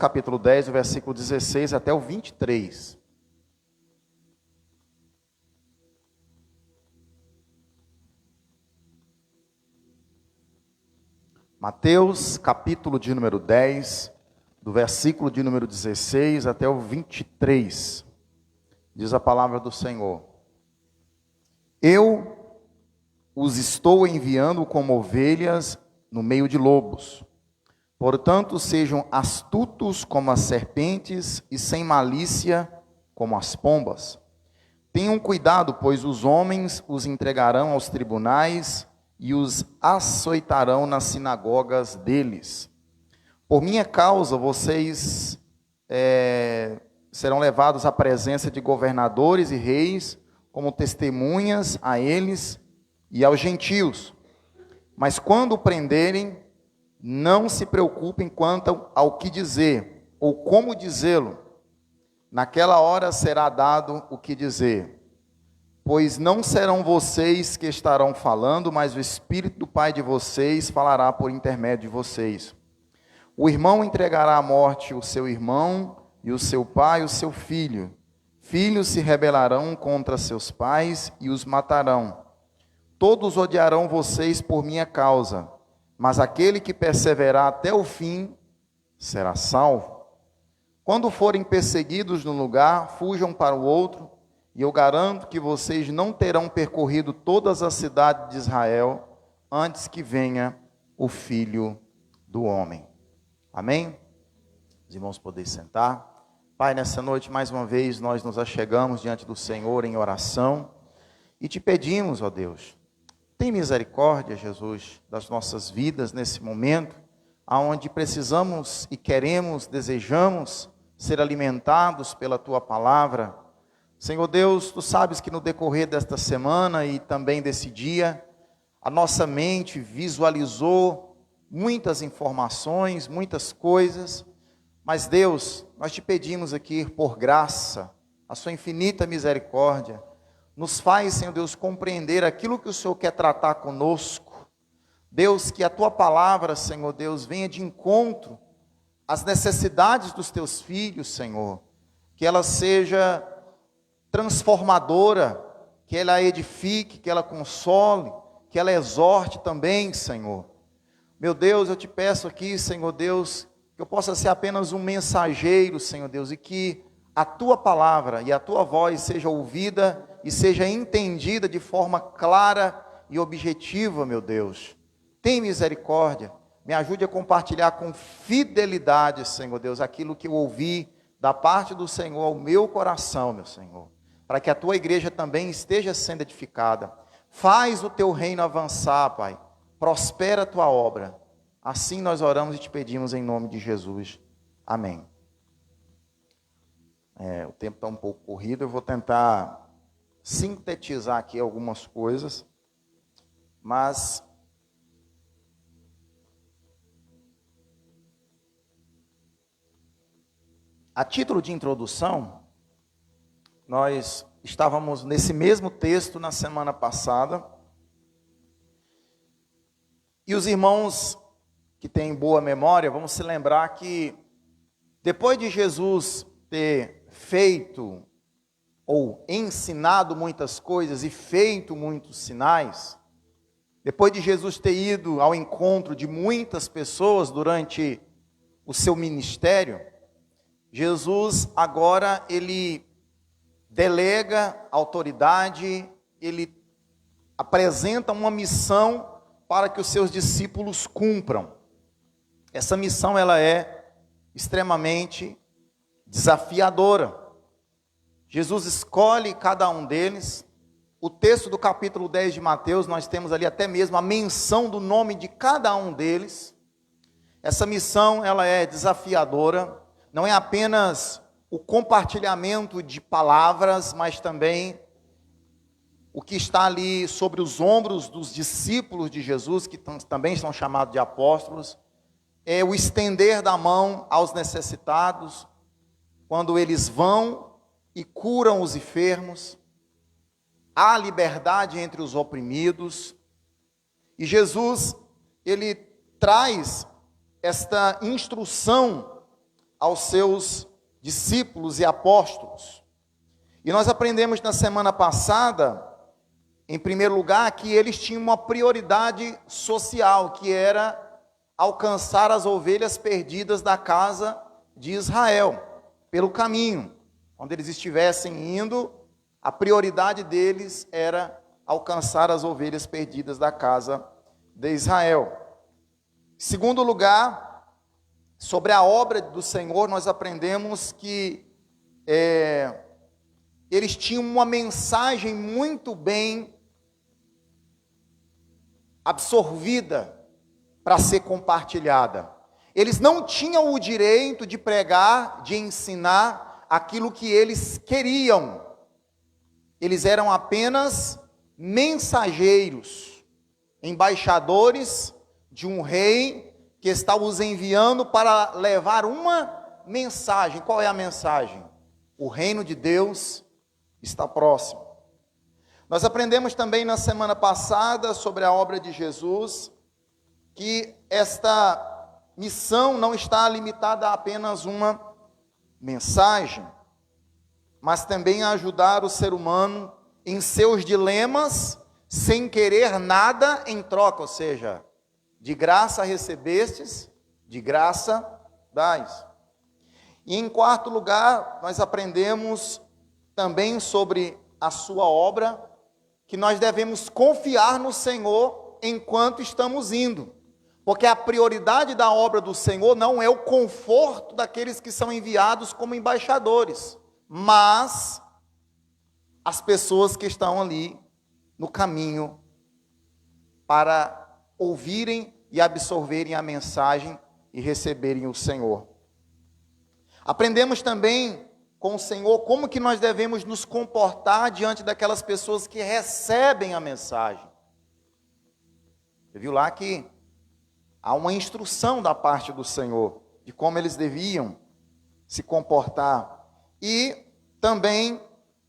capítulo 10, o versículo 16 até o 23. Mateus, capítulo de número 10, do versículo de número 16 até o 23. Diz a palavra do Senhor: Eu os estou enviando como ovelhas no meio de lobos. Portanto, sejam astutos como as serpentes e sem malícia como as pombas. Tenham cuidado, pois os homens os entregarão aos tribunais e os açoitarão nas sinagogas deles. Por minha causa, vocês serão levados à presença de governadores e reis, como testemunhas a eles e aos gentios. Mas quando o prenderem, não se preocupem quanto ao que dizer, ou como dizê-lo. Naquela hora será dado o que dizer. Pois não serão vocês que estarão falando, mas o Espírito do Pai de vocês falará por intermédio de vocês. O irmão entregará à morte o seu irmão, e o seu pai o seu filho. Filhos se rebelarão contra seus pais e os matarão. Todos odiarão vocês por minha causa, mas aquele que perseverar até o fim será salvo. Quando forem perseguidos num lugar, fujam para o outro, e eu garanto que vocês não terão percorrido todas as cidades de Israel antes que venha o Filho do Homem. Amém? Os irmãos podem sentar. Pai, nessa noite, mais uma vez, nós nos achegamos diante do Senhor em oração e te pedimos, ó Deus, tem misericórdia, Jesus, das nossas vidas nesse momento, aonde precisamos e queremos, desejamos ser alimentados pela Tua Palavra. Senhor Deus, Tu sabes que no decorrer desta semana e também desse dia, a nossa mente visualizou muitas informações, muitas coisas, mas Deus, nós te pedimos aqui por graça, a Sua infinita misericórdia, nos faz, Senhor Deus, compreender aquilo que o Senhor quer tratar conosco. Deus, que a Tua Palavra, Senhor Deus, venha de encontro às necessidades dos Teus filhos, Senhor, que ela seja transformadora, que ela edifique, que ela console, que ela exorte também, Senhor. Meu Deus, eu te peço aqui, Senhor Deus, que eu possa ser apenas um mensageiro, Senhor Deus, e que a Tua Palavra e a Tua voz seja ouvida e seja entendida de forma clara e objetiva, meu Deus. Tem misericórdia, me ajude a compartilhar com fidelidade, Senhor Deus, aquilo que eu ouvi da parte do Senhor ao meu coração, meu Senhor, para que a Tua igreja também esteja sendo edificada. Faz o Teu reino avançar, Pai, prospera a Tua obra. Assim nós oramos e te pedimos em nome de Jesus. Amém. O tempo está um pouco corrido, eu vou tentar sintetizar aqui algumas coisas, mas a título de introdução, nós estávamos nesse mesmo texto na semana passada, e os irmãos que têm boa memória vão se lembrar que depois de Jesus ter feito ou ensinado muitas coisas e feito muitos sinais, depois de Jesus ter ido ao encontro de muitas pessoas durante o seu ministério, Jesus agora ele delega autoridade, ele apresenta uma missão para que os seus discípulos cumpram. Essa missão ela é extremamente desafiadora. Jesus escolhe cada um deles. O texto do capítulo 10 de Mateus, nós temos ali até mesmo a menção do nome de cada um deles. Essa missão ela é desafiadora, não é apenas o compartilhamento de palavras, mas também o que está ali sobre os ombros dos discípulos de Jesus, que também são chamados de apóstolos, é o estender da mão aos necessitados, quando eles vão e curam os enfermos, há liberdade entre os oprimidos, e Jesus, ele traz esta instrução aos seus discípulos e apóstolos. E nós aprendemos na semana passada, em primeiro lugar, que eles tinham uma prioridade social, que era alcançar as ovelhas perdidas da casa de Israel, pelo caminho. Onde eles estivessem indo, a prioridade deles era alcançar as ovelhas perdidas da casa de Israel. Em segundo lugar, sobre a obra do Senhor, nós aprendemos que eles tinham uma mensagem muito bem absorvida para ser compartilhada. Eles não tinham o direito de pregar, de ensinar aquilo que eles queriam. Eles eram apenas mensageiros, embaixadores de um rei que está os enviando para levar uma mensagem. Qual é a mensagem? O reino de Deus está próximo. Nós aprendemos também na semana passada sobre a obra de Jesus, que esta missão não está limitada a apenas uma mensagem, mas também a ajudar o ser humano em seus dilemas, sem querer nada em troca, ou seja, de graça recebestes, de graça dais. E em quarto lugar, nós aprendemos também sobre a sua obra, que nós devemos confiar no Senhor enquanto estamos indo, porque a prioridade da obra do Senhor não é o conforto daqueles que são enviados como embaixadores, mas as pessoas que estão ali no caminho para ouvirem e absorverem a mensagem e receberem o Senhor. Aprendemos também com o Senhor como que nós devemos nos comportar diante daquelas pessoas que recebem a mensagem. Você viu lá que há uma instrução da parte do Senhor de como eles deviam se comportar e também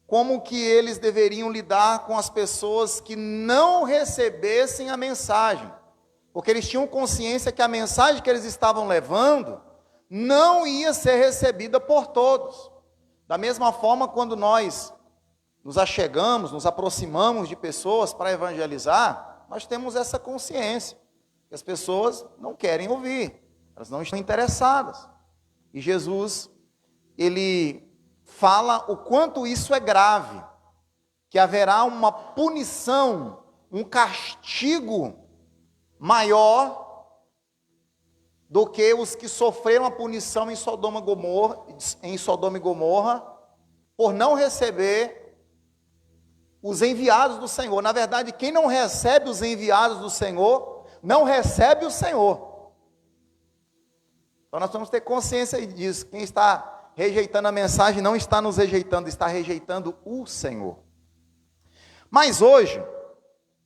como que eles deveriam lidar com as pessoas que não recebessem a mensagem, porque eles tinham consciência que a mensagem que eles estavam levando não ia ser recebida por todos. Da mesma forma, quando nós nos achegamos, nos aproximamos de pessoas para evangelizar, nós temos essa consciência, que as pessoas não querem ouvir, elas não estão interessadas. E Jesus, ele fala o quanto isso é grave, que haverá uma punição, um castigo maior do que os que sofreram a punição em Sodoma e Gomorra, por não receber os enviados do Senhor. Na verdade, quem não recebe os enviados do Senhor, não recebe o Senhor. Então nós temos que ter consciência disso. Quem está rejeitando a mensagem não está nos rejeitando, está rejeitando o Senhor. Mas hoje,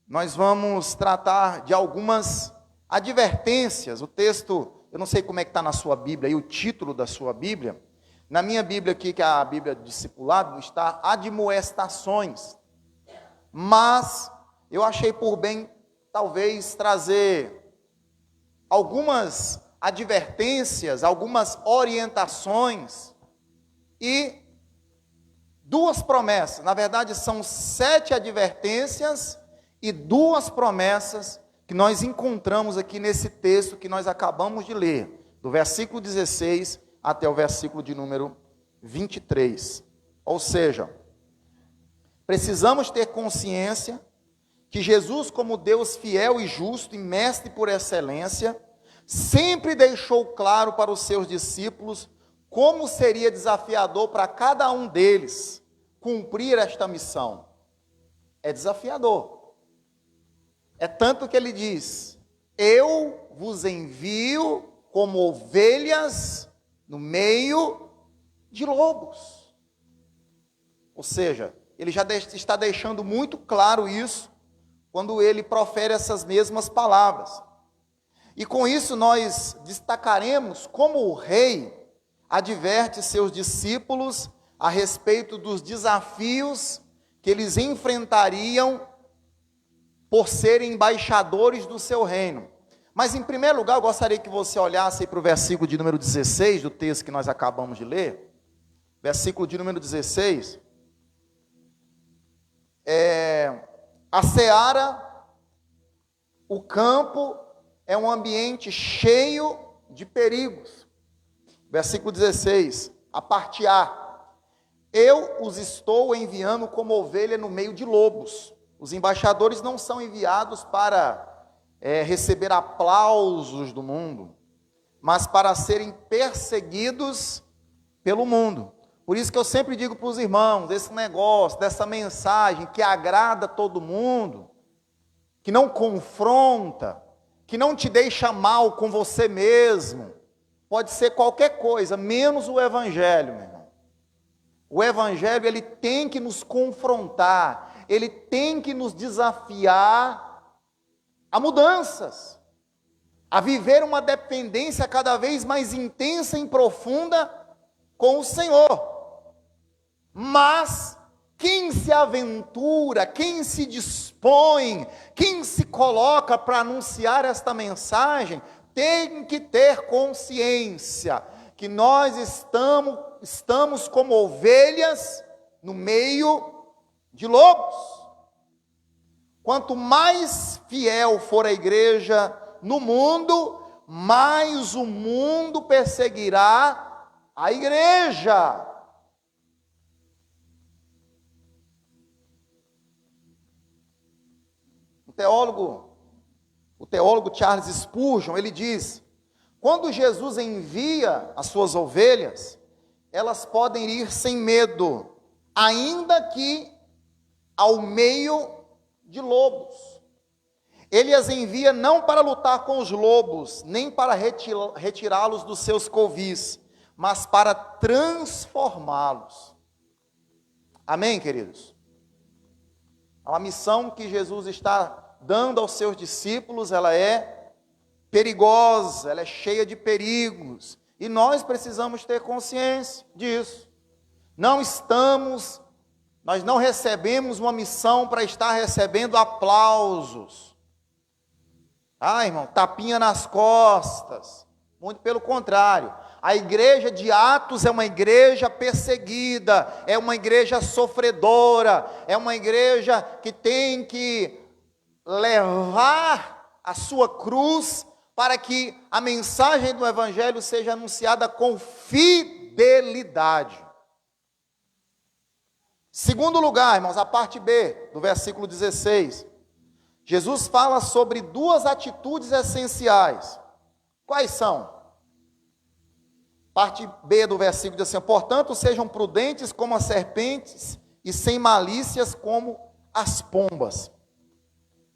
nós vamos tratar de algumas advertências. O texto, eu não sei como é que está na sua Bíblia, aí o título da sua Bíblia. Na minha Bíblia aqui, que é a Bíblia do Discipulado, está admoestações. Mas eu achei por bem, talvez, trazer algumas advertências, algumas orientações e duas promessas. Na verdade, são 7 advertências e 2 promessas que nós encontramos aqui nesse texto que nós acabamos de ler, do versículo 16 até o versículo de número 23. Ou seja, precisamos ter consciência que Jesus, como Deus fiel e justo e mestre por excelência, sempre deixou claro para os seus discípulos como seria desafiador para cada um deles cumprir esta missão. É desafiador. É tanto que ele diz: eu vos envio como ovelhas no meio de lobos. Ou seja, ele já está deixando muito claro isso quando ele profere essas mesmas palavras. E com isso nós destacaremos como o rei adverte seus discípulos a respeito dos desafios que eles enfrentariam por serem embaixadores do seu reino. Mas, em primeiro lugar, eu gostaria que você olhasse aí para o versículo de número 16 do texto que nós acabamos de ler. Versículo de número 16. A seara, o campo, é um ambiente cheio de perigos. Versículo 16, a parte A. Eu os estou enviando como ovelha no meio de lobos. Os embaixadores não são enviados para receber aplausos do mundo, mas para serem perseguidos pelo mundo. Por isso que eu sempre digo para os irmãos, esse negócio, dessa mensagem que agrada todo mundo, que não confronta, que não te deixa mal com você mesmo, pode ser qualquer coisa, menos o Evangelho, meu irmão. O Evangelho, ele tem que nos confrontar, ele tem que nos desafiar a mudanças, a viver uma dependência cada vez mais intensa e profunda com o Senhor. Mas quem se aventura, quem se dispõe, quem se coloca para anunciar esta mensagem, tem que ter consciência que nós estamos como ovelhas no meio de lobos. Quanto mais fiel for a igreja no mundo, mais o mundo perseguirá a igreja. O teólogo Charles Spurgeon, ele diz: quando Jesus envia as suas ovelhas, elas podem ir sem medo, ainda que ao meio de lobos. Ele as envia não para lutar com os lobos, nem para retirá-los dos seus covis, mas para transformá-los. Amém, queridos? A missão que Jesus está dando aos seus discípulos, ela é perigosa, ela é cheia de perigos, e nós precisamos ter consciência disso. Nós não recebemos uma missão para estar recebendo aplausos. Irmão, tapinha nas costas. Muito pelo contrário. A igreja de Atos é uma igreja perseguida, é uma igreja sofredora, é uma igreja que tem que levar a sua cruz para que a mensagem do Evangelho seja anunciada com fidelidade. Segundo lugar, irmãos, a parte B do versículo 16. Jesus fala sobre duas atitudes essenciais. Quais são? Parte B do versículo diz assim: portanto, sejam prudentes como as serpentes e sem malícias como as pombas.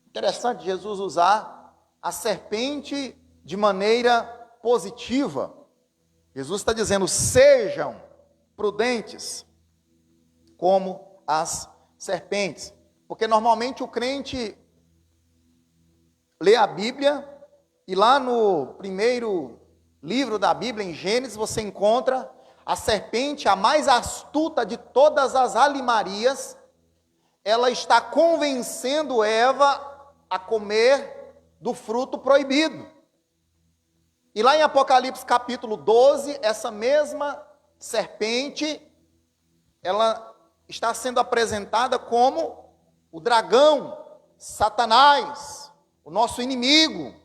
Interessante Jesus usar a serpente de maneira positiva. Jesus está dizendo: sejam prudentes como as serpentes. Porque normalmente o crente lê a Bíblia e lá no primeiro livro da Bíblia, em Gênesis, você encontra a serpente, a mais astuta de todas as alimarias. Ela está convencendo Eva a comer do fruto proibido. E lá em Apocalipse capítulo 12, essa mesma serpente, ela está sendo apresentada como o dragão, Satanás, o nosso inimigo.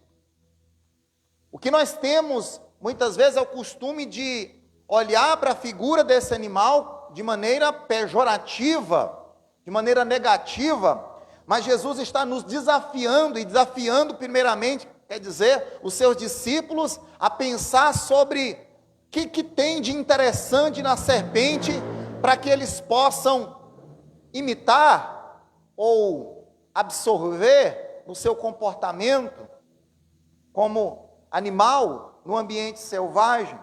O que nós temos, muitas vezes, é o costume de olhar para a figura desse animal de maneira pejorativa, de maneira negativa, mas Jesus está nos desafiando, e desafiando primeiramente, quer dizer, os seus discípulos a pensar sobre o que tem de interessante na serpente, para que eles possam imitar ou absorver no seu comportamento como animal no ambiente selvagem.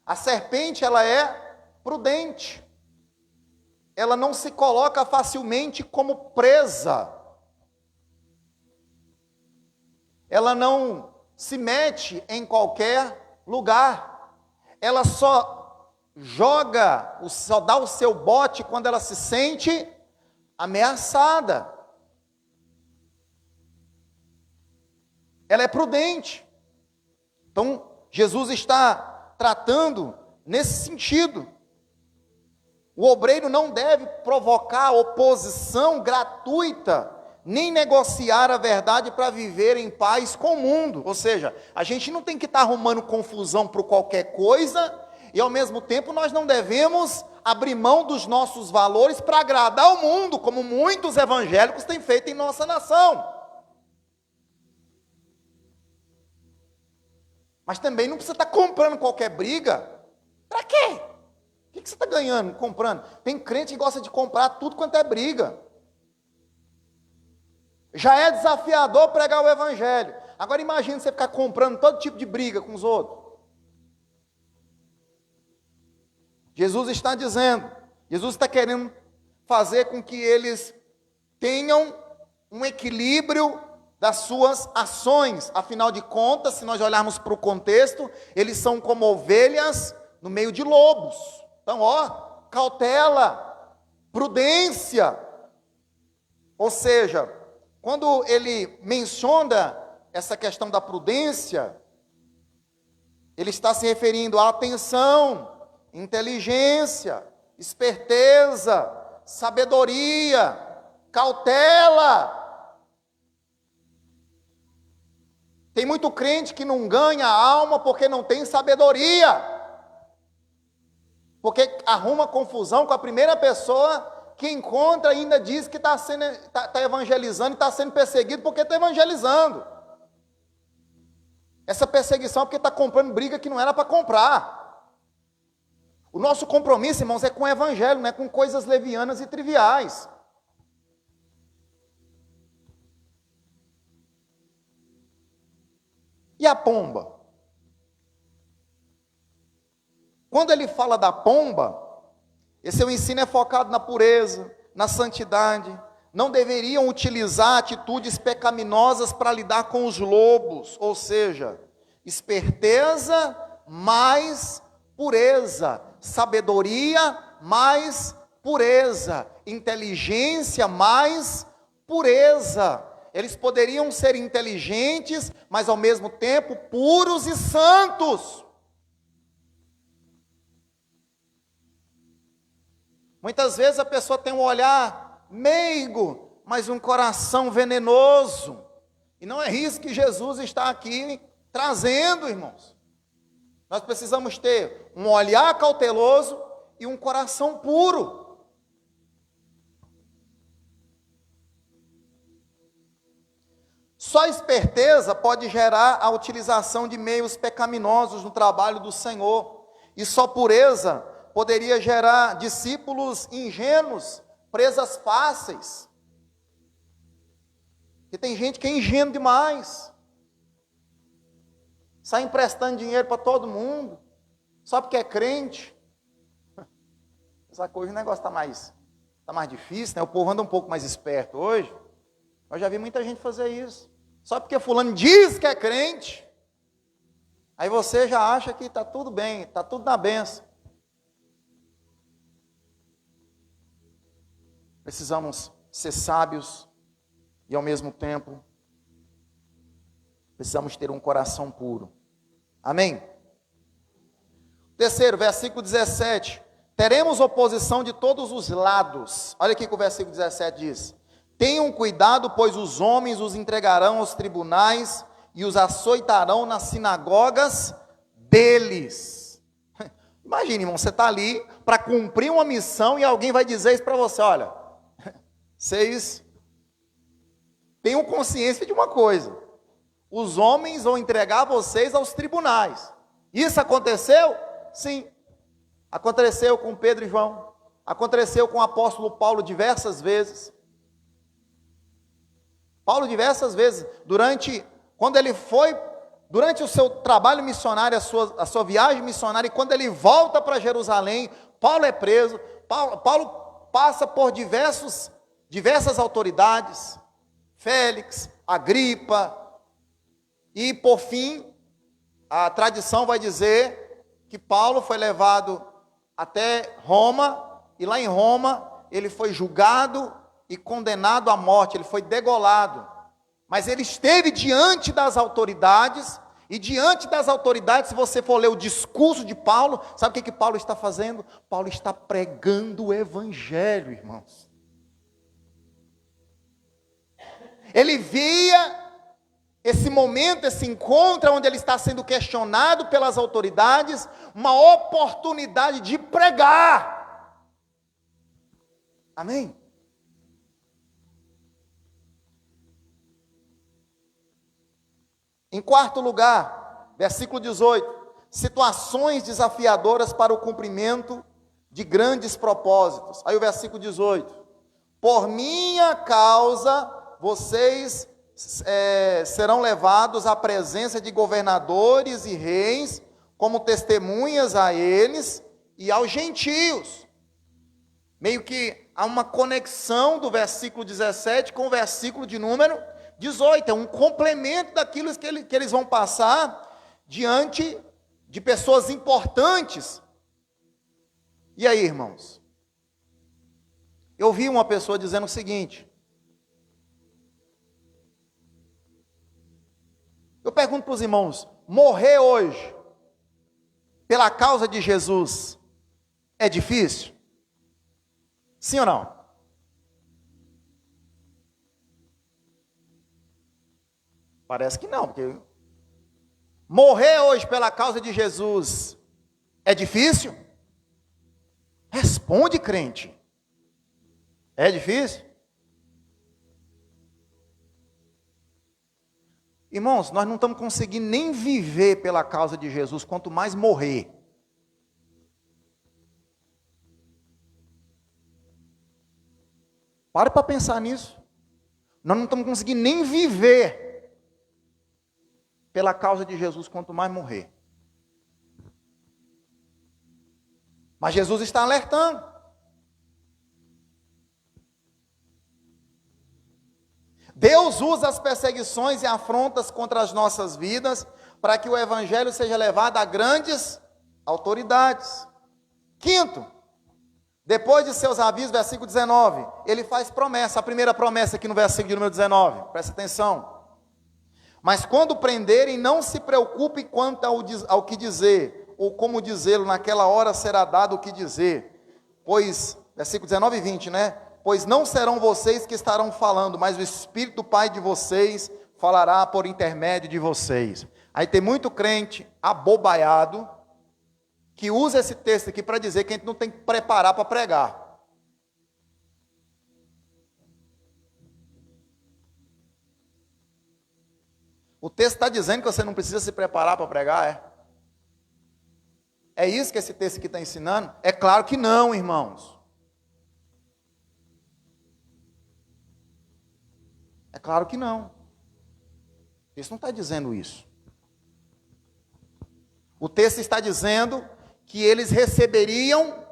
A serpente, ela é prudente. Ela não se coloca facilmente como presa. Ela não se mete em qualquer lugar. Ela só dá o seu bote quando ela se sente ameaçada. ela é prudente. Então, Jesus está tratando nesse sentido. O obreiro não deve provocar oposição gratuita, nem negociar a verdade para viver em paz com o mundo. Ou seja, a gente não tem que estar arrumando confusão por qualquer coisa, e ao mesmo tempo nós não devemos abrir mão dos nossos valores para agradar o mundo, como muitos evangélicos têm feito em nossa nação. Mas também não precisa estar comprando qualquer briga. Para quê? O que você está ganhando comprando? Tem crente que gosta de comprar tudo quanto é briga. Já é desafiador pregar o evangelho. Agora imagine você ficar comprando todo tipo de briga com os outros. Jesus está dizendo, Jesus está querendo fazer com que eles tenham um equilíbrio das suas ações. Afinal de contas, se nós olharmos para o contexto, eles são como ovelhas no meio de lobos. Então, cautela, prudência. Ou seja, quando ele menciona essa questão da prudência, ele está se referindo à atenção, inteligência, esperteza, sabedoria, cautela. Tem muito crente que não ganha a alma porque não tem sabedoria. Porque arruma confusão com a primeira pessoa que encontra e ainda diz que está evangelizando e está sendo perseguido porque está evangelizando. Essa perseguição é porque está comprando briga que não era para comprar. O nosso compromisso, irmãos, é com o evangelho, não é com coisas levianas e triviais. E a pomba? Quando ele fala da pomba, esse seu ensino é focado na pureza, na santidade. Não deveriam utilizar atitudes pecaminosas para lidar com os lobos, ou seja, esperteza mais pureza, sabedoria mais pureza, inteligência mais pureza. Eles poderiam ser inteligentes, mas ao mesmo tempo puros e santos. Muitas vezes a pessoa tem um olhar meigo, mas um coração venenoso. E não é isso que Jesus está aqui trazendo, irmãos. Nós precisamos ter um olhar cauteloso e um coração puro. Só esperteza pode gerar a utilização de meios pecaminosos no trabalho do Senhor. E só pureza poderia gerar discípulos ingênuos, presas fáceis. E tem gente que é ingênuo demais. Sai emprestando dinheiro para todo mundo, só porque é crente. Essa coisa, o negócio está mais difícil, né? O povo anda um pouco mais esperto hoje. Eu já vi muita gente fazer isso. Só porque fulano diz que é crente, aí você já acha que está tudo bem, está tudo na bênção. Precisamos ser sábios e ao mesmo tempo precisamos ter um coração puro. Amém? Terceiro, versículo 17. Teremos oposição de todos os lados. Olha aqui que o versículo 17 diz. Tenham cuidado, pois os homens os entregarão aos tribunais e os açoitarão nas sinagogas deles. Imagine, irmão, você está ali para cumprir uma missão e alguém vai dizer isso para você. Olha, vocês tenham consciência de uma coisa. Os homens vão entregar vocês aos tribunais. Isso aconteceu? Sim. Aconteceu com Pedro e João. Aconteceu com o apóstolo Paulo diversas vezes. Paulo diversas vezes, durante o seu trabalho missionário, a sua viagem missionária, e quando ele volta para Jerusalém, Paulo é preso, Paulo passa por diversas autoridades, Félix, Agripa, e por fim, a tradição vai dizer que Paulo foi levado até Roma, e lá em Roma ele foi julgado e condenado à morte, ele foi degolado. Mas ele esteve diante das autoridades, e diante das autoridades, se você for ler o discurso de Paulo, sabe o que Paulo está fazendo? Paulo está pregando o evangelho, irmãos. Ele via esse momento, esse encontro, onde ele está sendo questionado pelas autoridades, uma oportunidade de pregar. Amém? Em quarto lugar, versículo 18, situações desafiadoras para o cumprimento de grandes propósitos. Aí o versículo 18, por minha causa, vocês serão levados à presença de governadores e reis, como testemunhas a eles e aos gentios. Meio que há uma conexão do versículo 17 com o versículo de número 18, é um complemento daquilo que eles vão passar diante de pessoas importantes. E aí, irmãos? Eu vi uma pessoa dizendo o seguinte: eu pergunto para os irmãos, morrer hoje, pela causa de Jesus, é difícil? Sim ou não? Parece que não, porque morrer hoje pela causa de Jesus é difícil? Responde, crente. É difícil? Irmãos, nós não estamos conseguindo nem viver pela causa de Jesus, quanto mais morrer. Pare para pensar nisso. Nós não estamos conseguindo nem viver pela causa de Jesus, quanto mais morrer. Mas Jesus está alertando. Deus usa as perseguições e afrontas contra as nossas vidas para que o evangelho seja levado a grandes autoridades. Quinto, depois de seus avisos, versículo 19, ele faz promessa. A primeira promessa aqui no versículo de número 19, presta atenção. Mas quando prenderem, não se preocupe quanto ao que dizer, ou como dizê-lo, naquela hora será dado o que dizer. Pois, versículo 19 e 20, né? Pois não serão vocês que estarão falando, mas o Espírito do Pai de vocês falará por intermédio de vocês. Aí tem muito crente abobaiado, que usa esse texto aqui para dizer que a gente não tem que preparar para pregar. O texto está dizendo que você não precisa se preparar para pregar, é? É isso que esse texto aqui está ensinando? É claro que não, irmãos. É claro que não. O texto não está dizendo isso. O texto está dizendo que eles receberiam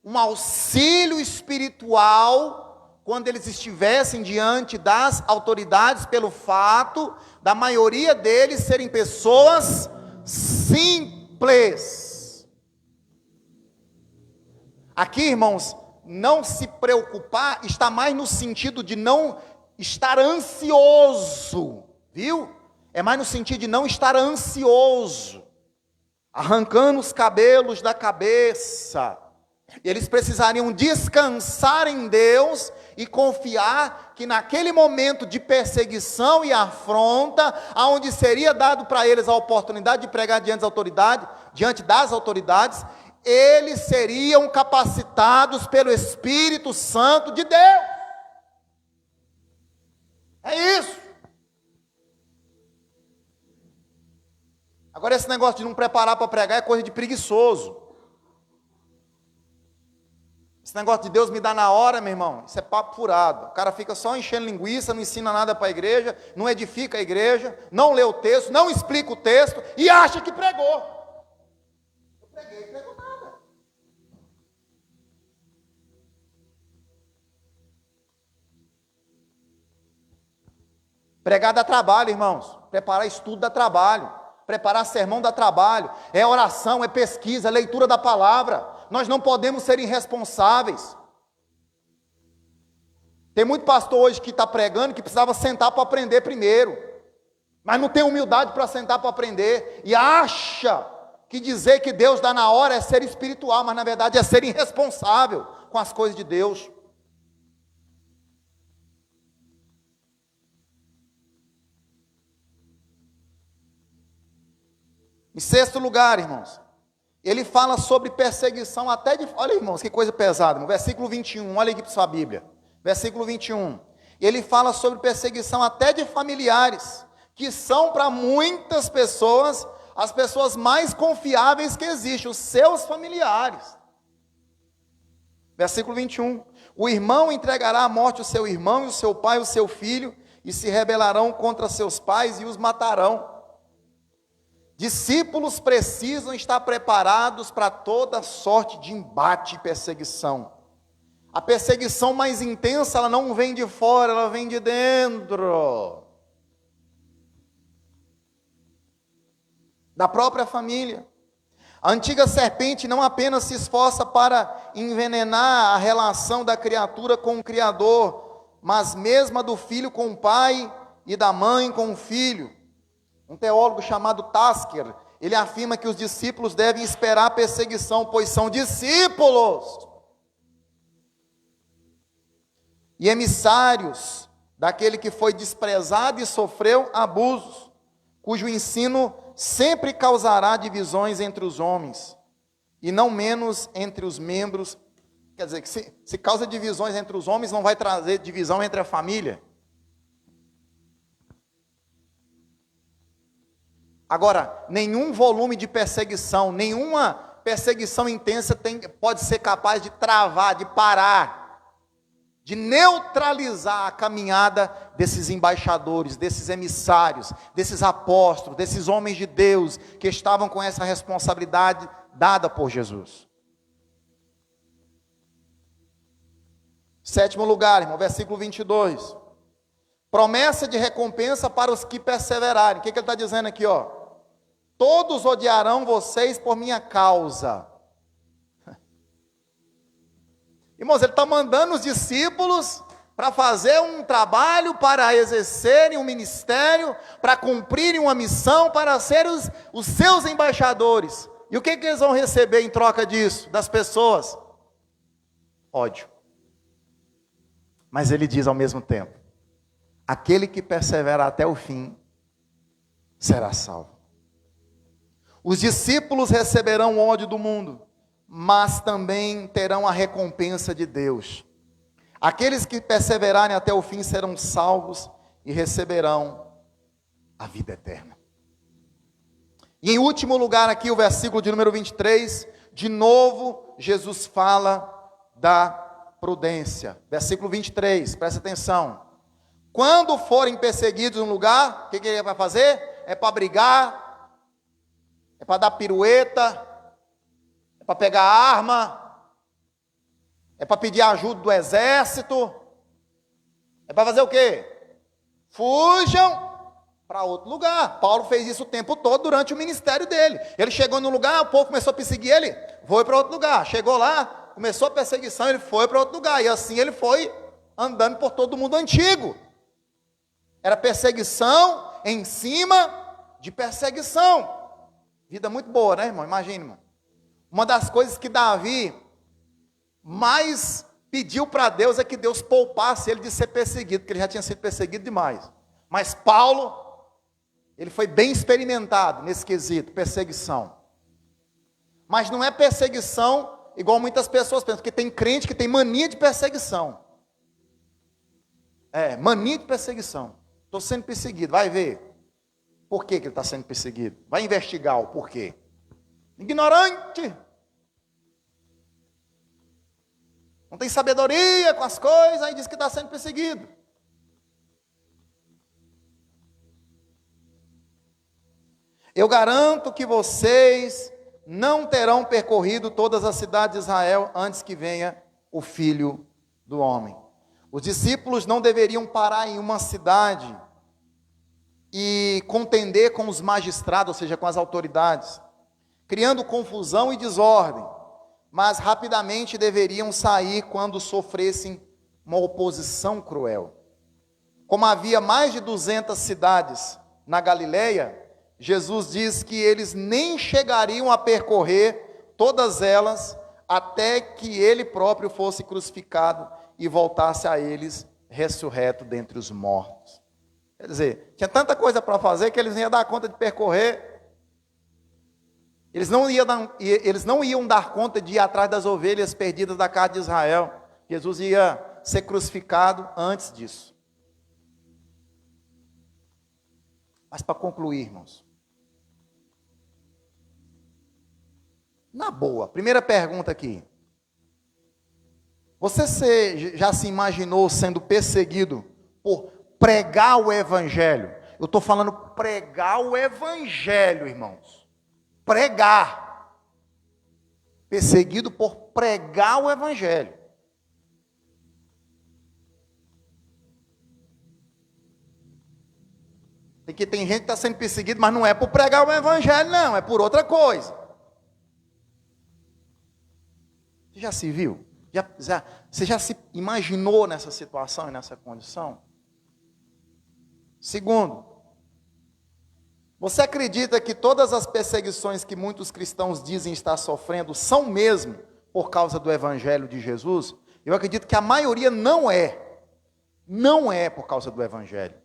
um auxílio espiritual quando eles estivessem diante das autoridades, pelo fato da maioria deles serem pessoas simples. Aqui, irmãos, não se preocupar está mais no sentido de não estar ansioso, viu? É mais no sentido de não estar ansioso, arrancando os cabelos da cabeça. Eles precisariam descansar em Deus e confiar que naquele momento de perseguição e afronta, aonde seria dado para eles a oportunidade de pregar diante das autoridades, eles seriam capacitados pelo Espírito Santo de Deus. É isso. Agora esse negócio de não preparar para pregar é coisa de preguiçoso. Esse negócio de Deus me dá na hora, meu irmão, isso é papo furado. O cara fica só enchendo linguiça, não ensina nada para a igreja, não edifica a igreja, não lê o texto, não explica o texto e acha que pregou. Eu preguei, pregou nada. Pregar dá trabalho, irmãos. Preparar estudo dá trabalho. Preparar sermão dá trabalho. É oração, é pesquisa, é leitura da palavra. Nós não podemos ser irresponsáveis. Tem muito pastor hoje que está pregando que precisava sentar para aprender primeiro, mas não tem humildade para sentar para aprender, e acha que dizer que Deus dá na hora é ser espiritual, mas na verdade é ser irresponsável com as coisas de Deus. Em sexto lugar, irmãos, ele fala sobre perseguição até de... Olha, irmãos, que coisa pesada, irmão. Versículo 21, olha aqui para sua Bíblia. Versículo 21. Ele fala sobre perseguição até de familiares, que são para muitas pessoas as pessoas mais confiáveis que existem, os seus familiares. Versículo 21. O irmão entregará à morte o seu irmão, e o seu pai o seu filho, e se rebelarão contra seus pais e os matarão. Discípulos precisam estar preparados para toda sorte de embate e perseguição. A perseguição mais intensa, ela não vem de fora, ela vem de dentro. Da própria família. A antiga serpente não apenas se esforça para envenenar a relação da criatura com o Criador, mas mesmo a do filho com o pai e da mãe com o filho. Um teólogo chamado Tasker, ele afirma que os discípulos devem esperar a perseguição, pois são discípulos e emissários daquele que foi desprezado e sofreu abusos, cujo ensino sempre causará divisões entre os homens, e não menos entre os membros. Quer dizer, que se causa divisões entre os homens, não vai trazer divisão entre a família. Agora, nenhum volume de perseguição, nenhuma perseguição intensa pode ser capaz de travar, de parar, de neutralizar a caminhada desses embaixadores, desses emissários, desses apóstolos, desses homens de Deus que estavam com essa responsabilidade dada por Jesus. Sétimo lugar, irmão, versículo 22. Promessa de recompensa para os que perseverarem. O que ele está dizendo aqui, ó? Todos odiarão vocês por minha causa. Irmãos, ele está mandando os discípulos para fazer um trabalho, para exercerem um ministério, para cumprirem uma missão, para serem os seus embaixadores. E o que eles vão receber em troca disso, das pessoas? Ódio. Mas ele diz ao mesmo tempo: aquele que persevera até o fim será salvo. Os discípulos receberão o ódio do mundo, mas também terão a recompensa de Deus. Aqueles que perseverarem até o fim serão salvos e receberão a vida eterna. E em último lugar aqui, o versículo de número 23, de novo Jesus fala da prudência. Versículo 23, presta atenção. Quando forem perseguidos em um lugar, o que ele vai fazer? É para brigar, é para dar pirueta, é para pegar arma, é para pedir ajuda do exército, é para fazer o quê? Fujam para outro lugar. Paulo fez isso o tempo todo durante o ministério dele. Ele chegou num lugar, o povo começou a perseguir ele, foi para outro lugar. Chegou lá, começou a perseguição, ele foi para outro lugar. E assim ele foi andando por todo o mundo antigo. Era perseguição em cima de perseguição. Vida muito boa, né, irmão? Imagina, irmão. Uma das coisas que Davi mais pediu para Deus é que Deus poupasse ele de ser perseguido, porque ele já tinha sido perseguido demais. Mas Paulo, ele foi bem experimentado nesse quesito, perseguição. Mas não é perseguição igual muitas pessoas pensam, porque tem crente que tem mania de perseguição. Mania de perseguição. Estou sendo perseguido, vai ver. Por que ele está sendo perseguido? Vai investigar o porquê. Ignorante. Não tem sabedoria com as coisas, aí diz que está sendo perseguido. Eu garanto que vocês não terão percorrido todas as cidades de Israel antes que venha o Filho do Homem. Os discípulos não deveriam parar em uma cidade e contender com os magistrados, ou seja, com as autoridades, criando confusão e desordem, mas rapidamente deveriam sair quando sofressem uma oposição cruel. Como havia mais de 200 cidades na Galileia, Jesus diz que eles nem chegariam a percorrer todas elas até que ele próprio fosse crucificado e voltasse a eles ressurreto dentre os mortos. Quer dizer, tinha tanta coisa para fazer que eles não iam dar conta de percorrer. Eles não iam dar conta de ir atrás das ovelhas perdidas da casa de Israel. Jesus ia ser crucificado antes disso. Mas para concluir, irmãos, na boa, primeira pergunta aqui. Você já se imaginou sendo perseguido por pregar o evangelho? Eu estou falando pregar o evangelho, irmãos. Pregar. Perseguido por pregar o evangelho. Porque tem gente que está sendo perseguido, mas não é por pregar o evangelho, não, é por outra coisa. Você já se viu? Você já se imaginou nessa situação e nessa condição? Segundo, você acredita que todas as perseguições que muitos cristãos dizem estar sofrendo são mesmo por causa do evangelho de Jesus? Eu acredito que a maioria não é por causa do evangelho.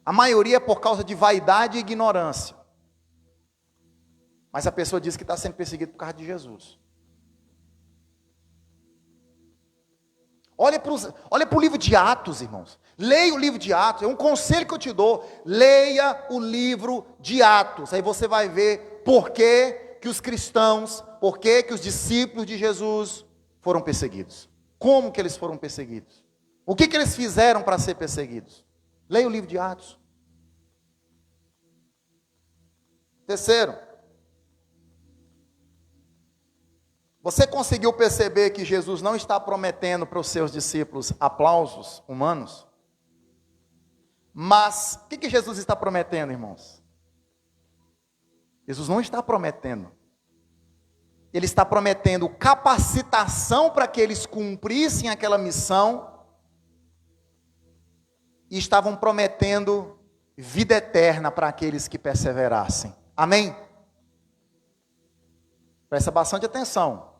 A maioria é por causa de vaidade e ignorância. Mas a pessoa diz que está sendo perseguida por causa de Jesus. Olha para o livro de Atos, irmãos. Leia o livro de Atos. É um conselho que eu te dou. Leia o livro de Atos. Aí você vai ver por que os cristãos, por que os discípulos de Jesus foram perseguidos. Como que eles foram perseguidos. O que eles fizeram para ser perseguidos. Leia o livro de Atos. Terceiro, você conseguiu perceber que Jesus não está prometendo para os seus discípulos aplausos humanos? Mas, o que Jesus está prometendo, irmãos? Jesus não está prometendo. Ele está prometendo capacitação para que eles cumprissem aquela missão. E estavam prometendo vida eterna para aqueles que perseverassem. Amém? Presta bastante atenção.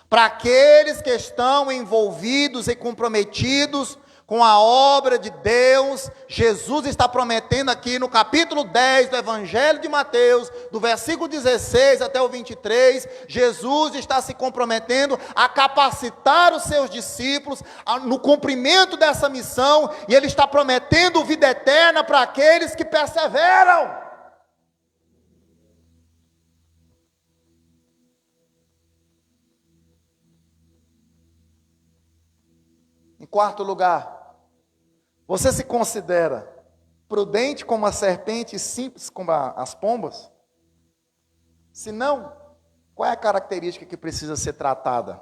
Para aqueles que estão envolvidos e comprometidos com a obra de Deus, Jesus está prometendo aqui no capítulo 10 do Evangelho de Mateus, do versículo 16 até o 23, Jesus está se comprometendo a capacitar os seus discípulos no cumprimento dessa missão, e Ele está prometendo vida eterna para aqueles que perseveram. Em quarto lugar, você se considera prudente como a serpente e simples como as pombas? Se não, qual é a característica que precisa ser tratada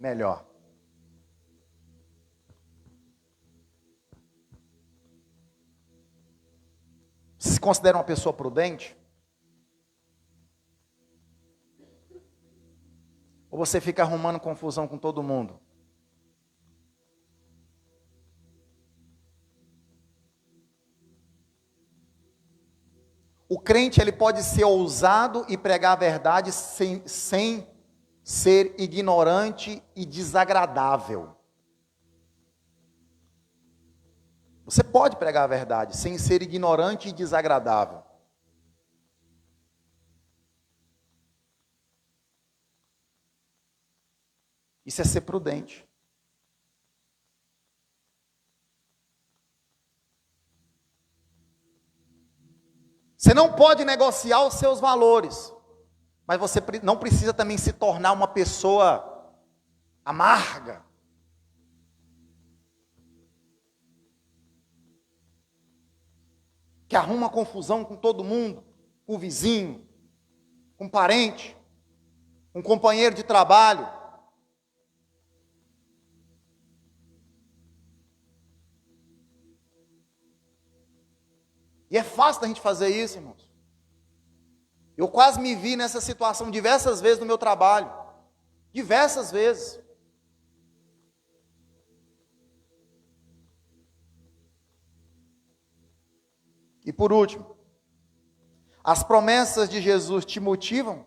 melhor? Você se considera uma pessoa prudente? Ou você fica arrumando confusão com todo mundo? O crente, ele pode ser ousado e pregar a verdade sem ser ignorante e desagradável. Você pode pregar a verdade sem ser ignorante e desagradável. Isso é ser prudente. Você não pode negociar os seus valores, mas você não precisa também se tornar uma pessoa amarga. Que arruma confusão com todo mundo, com o vizinho, com o parente, com o companheiro de trabalho. E é fácil da gente fazer isso, irmãos. Eu quase me vi nessa situação diversas vezes no meu trabalho. Diversas vezes. E por último, as promessas de Jesus te motivam?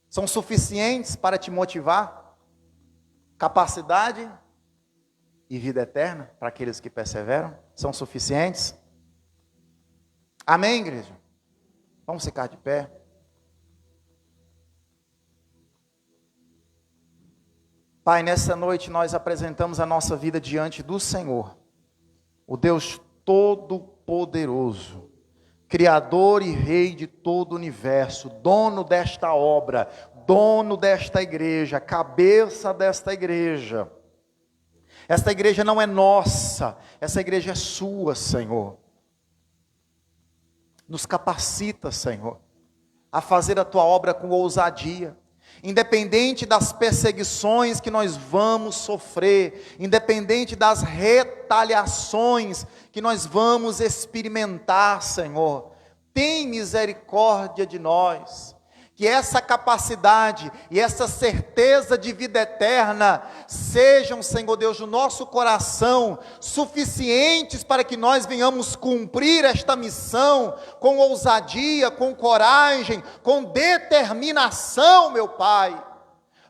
São suficientes para te motivar? Capacidade e vida eterna para aqueles que perseveram? São suficientes? Amém, igreja? Vamos ficar de pé. Pai, nessa noite nós apresentamos a nossa vida diante do Senhor, o Deus Todo-Poderoso, Criador e Rei de todo o universo, dono desta obra, dono desta igreja, cabeça desta igreja. Esta igreja não é nossa, essa igreja é sua, Senhor. Nos capacita, Senhor, a fazer a tua obra com ousadia. Independente das perseguições que nós vamos sofrer, independente das retaliações que nós vamos experimentar, Senhor, tem misericórdia de nós. Que essa capacidade e essa certeza de vida eterna sejam, Senhor Deus, no nosso coração, suficientes para que nós venhamos cumprir esta missão com ousadia, com coragem, com determinação, meu Pai.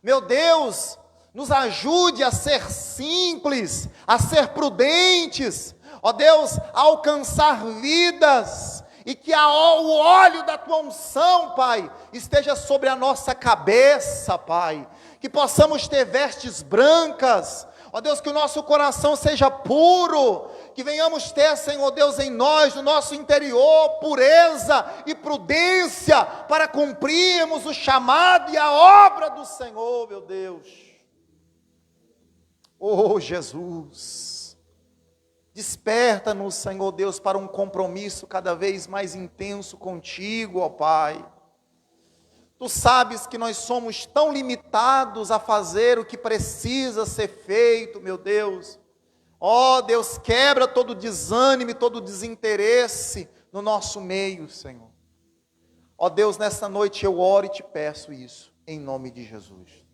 Meu Deus, nos ajude a ser simples, a ser prudentes, ó Deus, a alcançar vidas. E que o óleo da tua unção, Pai, esteja sobre a nossa cabeça, Pai. Que possamos ter vestes brancas. Ó Deus, que o nosso coração seja puro. Que venhamos ter, Senhor Deus, em nós, no nosso interior, pureza e prudência, para cumprirmos o chamado e a obra do Senhor, meu Deus. Oh, Jesus. Desperta-nos, Senhor Deus, para um compromisso cada vez mais intenso contigo, ó Pai. Tu sabes que nós somos tão limitados a fazer o que precisa ser feito, meu Deus. Ó Deus, quebra todo desânimo e todo desinteresse no nosso meio, Senhor. Ó Deus, nessa noite eu oro e te peço isso, em nome de Jesus.